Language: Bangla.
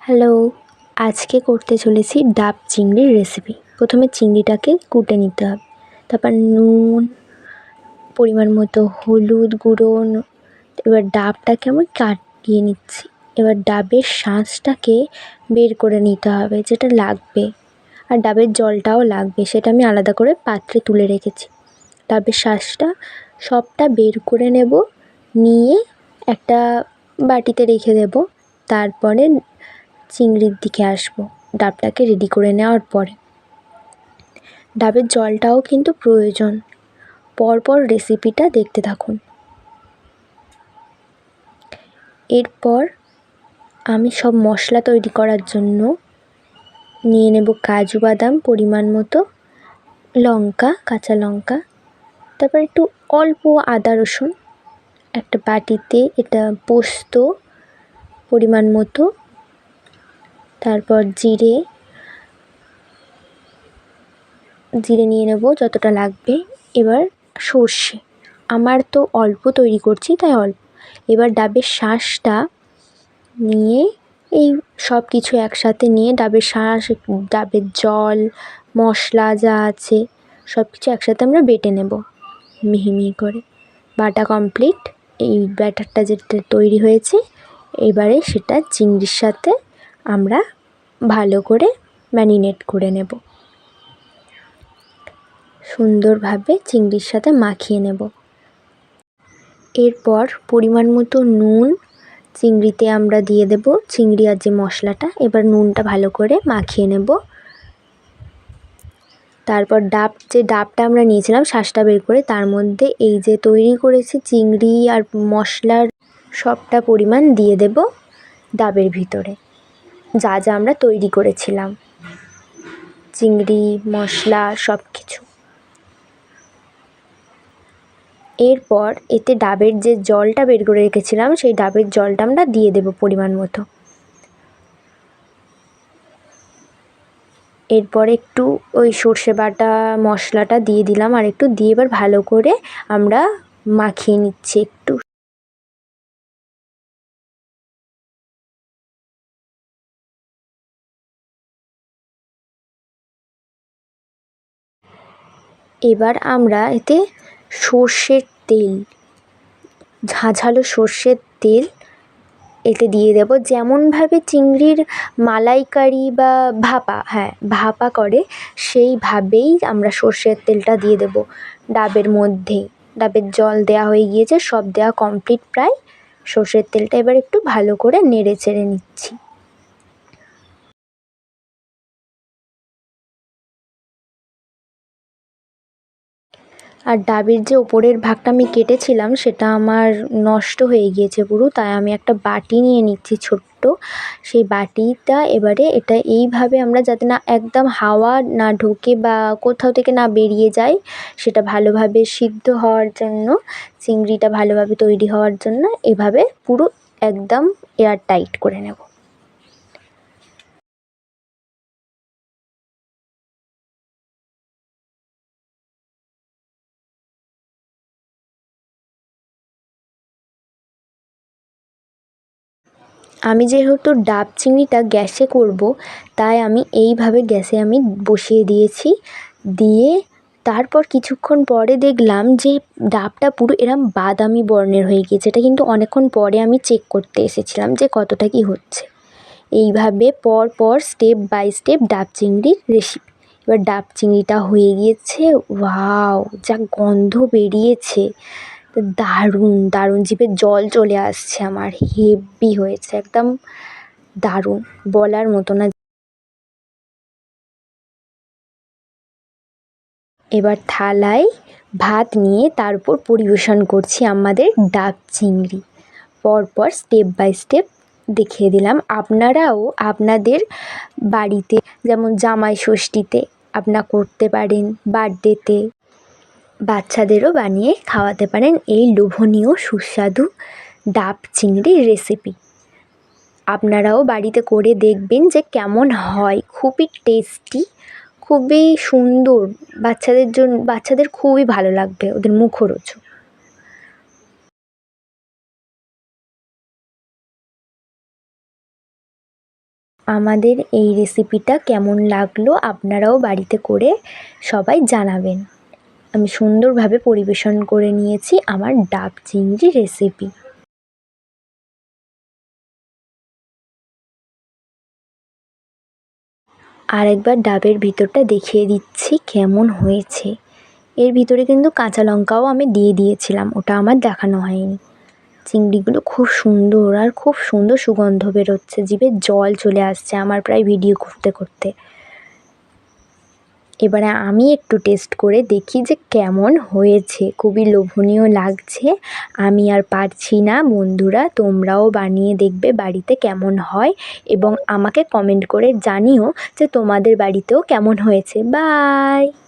হ্যালো, আজকে করতে চলেছি ডাব চিংড়ির রেসিপি। প্রথমে চিংড়িটাকে কুটে নিতে হবে, তারপর নুন, পরিমাণ মতো হলুদ গুঁড়ো, এবার ডাবটাকে আমি কাটিয়ে নিচ্ছি। এবার ডাবের শাঁসটাকে বের করে নিতে হবে, যেটা লাগবে, আর ডাবের জলটাও লাগবে, সেটা আমি আলাদা করে পাত্রে তুলে রেখেছি। ডাবের শাঁসটা সবটা বের করে নেব, নিয়ে একটা বাটিতে রেখে দেব। তারপরে চিংড়ির দিকে আসবো ডাবটাকে রেডি করে নেওয়ার পরে। ডাবের জলটাও কিন্তু প্রয়োজন। পরপর রেসিপিটা দেখতে থাকুন। এরপর আমি সব মশলা তৈরি করার জন্য নিয়ে নেব কাজু বাদাম পরিমাণ মতো, লঙ্কা, কাঁচা লঙ্কা, তারপর একটু অল্প আদা রসুন, একটা বাটিতে এটা পোস্ত পরিমাণ মতো, তারপর জিরে নিয়ে নেব যতটা লাগবে। এবার সর্ষে, আমার তো অল্প তৈরি করছি তাই অল্প। এবার ডাবের শাঁসটা নিয়ে এই সব কিছু একসাথে নিয়ে ডাবের শাঁস, ডাবের জল, মশলা যা আছে সব কিছু একসাথে আমরা বেটে নেব মিহি মিহি করে। বাটা কমপ্লিট। এই ব্যাটারটা যেটা তৈরি হয়েছে, এবারে সেটা চিংড়ির সাথে আমরা ভালো করে ম্যারিনেট করে নেব, সুন্দরভাবে চিংড়ির সাথে মাখিয়ে নেব। এরপর পরিমাণ মতো নুন চিংড়িতে আমরা দিয়ে দেব, চিংড়ি আর যে মশলাটা, এবার নুনটা ভালো করে মাখিয়ে নেব। তারপর ডাবটা আমরা নিয়েছিলাম শাঁসটা বের করে, তার মধ্যে এই যে তৈরি করেছি চিংড়ি আর মশলার সবটা পরিমাণ দিয়ে দেব ডাবের ভিতরে, যা যা আমরা তৈরি করেছিলাম, চিংড়ি, মশলা সব কিছু। এরপর এতে ডাবের যে জলটা বের করে রেখেছিলাম, সেই ডাবের জলটা আমরা দিয়ে দেব পরিমাণ মতো। এরপর একটু ওই সর্ষে বাটা মশলাটা দিয়ে দিলাম, আর একটু দিয়ে এবার ভালো করে আমরা মাখিয়ে নিচ্ছি একটু। এবার আমরা এতে সর্ষের তেল, ঝাঁঝালো সর্ষের তেল এতে দিয়ে দেব। যেমনভাবে চিংড়ির মালাইকারি বা ভাপা করে, সেইভাবেই আমরা সর্ষের তেলটা দিয়ে দেব ডাবের মধ্যেই। ডাবের জল দেওয়া হয়ে গিয়েছে, সব দেওয়া কমপ্লিট প্রায়। সর্ষের তেলটা এবার একটু ভালো করে নেড়ে চেড়ে নিচ্ছি। আর ডাবের যে ওপরের ভাগটা আমি কেটেছিলাম, সেটা আমার নষ্ট হয়ে গিয়েছে পুরো, তাই আমি একটা বাটি নিয়ে নিচ্ছি ছোট্ট। সেই বাটিটা এবারে এটা এইভাবে আমরা, যাতে না একদম হাওয়া না ঢোকে বা কোথাও থেকে না বেরিয়ে যায়, সেটা ভালোভাবে সিদ্ধ হওয়ার জন্য, চিংড়িটা ভালোভাবে তৈরি হওয়ার জন্য এভাবে পুরো একদম এয়ার টাইট করে নেব। আমি যেহেতু ডাব চিংড়িটা গ্যাসে করব, তাই আমি এইভাবে গ্যাসে আমি বসিয়ে দিয়েছি। দিয়ে তারপর কিছুক্ষণ পরে দেখলাম যে ডাবটা পুরো এরম বাদামি বর্ণের হয়ে গিয়েছে। এটা কিন্তু অনেকক্ষণ পরে আমি চেক করতে এসেছিলাম যে কতটা কী হচ্ছে। এইভাবে পর স্টেপ বাই স্টেপ ডাব চিংড়ির রেসিপি। এবার ডাব চিংড়িটা হয়ে গিয়েছে, ওয়াও যা গন্ধ বেরিয়েছে, দারুণ দারুণ, জিভে জল চলে আসছে আমার, হেব্বি হয়েছে একদম, দারুণ, বলার মতো না। এবার থালায় ভাত নিয়ে তার উপর পরিবেশন করছি আমাদের ডাব চিংড়ি। পরপর স্টেপ বাই স্টেপ দেখিয়ে দিলাম। আপনারাও আপনাদের বাড়িতে, যেমন জামাই ষষ্ঠীতে আপনারা করতে পারেন, বার্থডেতে বাচ্চাদেরও বানিয়ে খাওয়াতে পারেন এই লোভনীয় সুস্বাদু ডাব চিংড়ির রেসিপি। আপনারাও বাড়িতে করে দেখবেন যে কেমন হয়। খুবই টেস্টি, খুবই সুন্দর, বাচ্চাদের খুবই ভালো লাগবে, ওদের মুখরোচক। আমাদের এই রেসিপিটা কেমন লাগলো আপনারাও বাড়িতে করে সবাই জানাবেন। আমি সুন্দরভাবে পরিবেশন করে নিয়েছি আমার ডাব চিংড়ি রেসিপি। আরেকবার ডাবের ভিতরটা দেখিয়ে দিচ্ছি কেমন হয়েছে। এর ভিতরে কিন্তু কাঁচা লঙ্কাও আমি দিয়ে দিয়েছিলাম, ওটা আমার দেখানো হয়নি। চিংড়িগুলো খুব সুন্দর আর খুব সুন্দর সুগন্ধ বেরোচ্ছে, জিভে জল চলে আসছে আমার প্রায় ভিডিও করতে করতে। এবারে আমি একটু টেস্ট করে দেখি যে কেমন হয়েছে, খুবই লোভনীয় লাগছে। আমি আর পারছি না বন্ধুরা, তোমরাও বানিয়ে দেখবে বাড়িতে কেমন হয় এবং আমাকে কমেন্ট করে জানিও যে তোমাদের বাড়িতেও কেমন হয়েছে। বাই।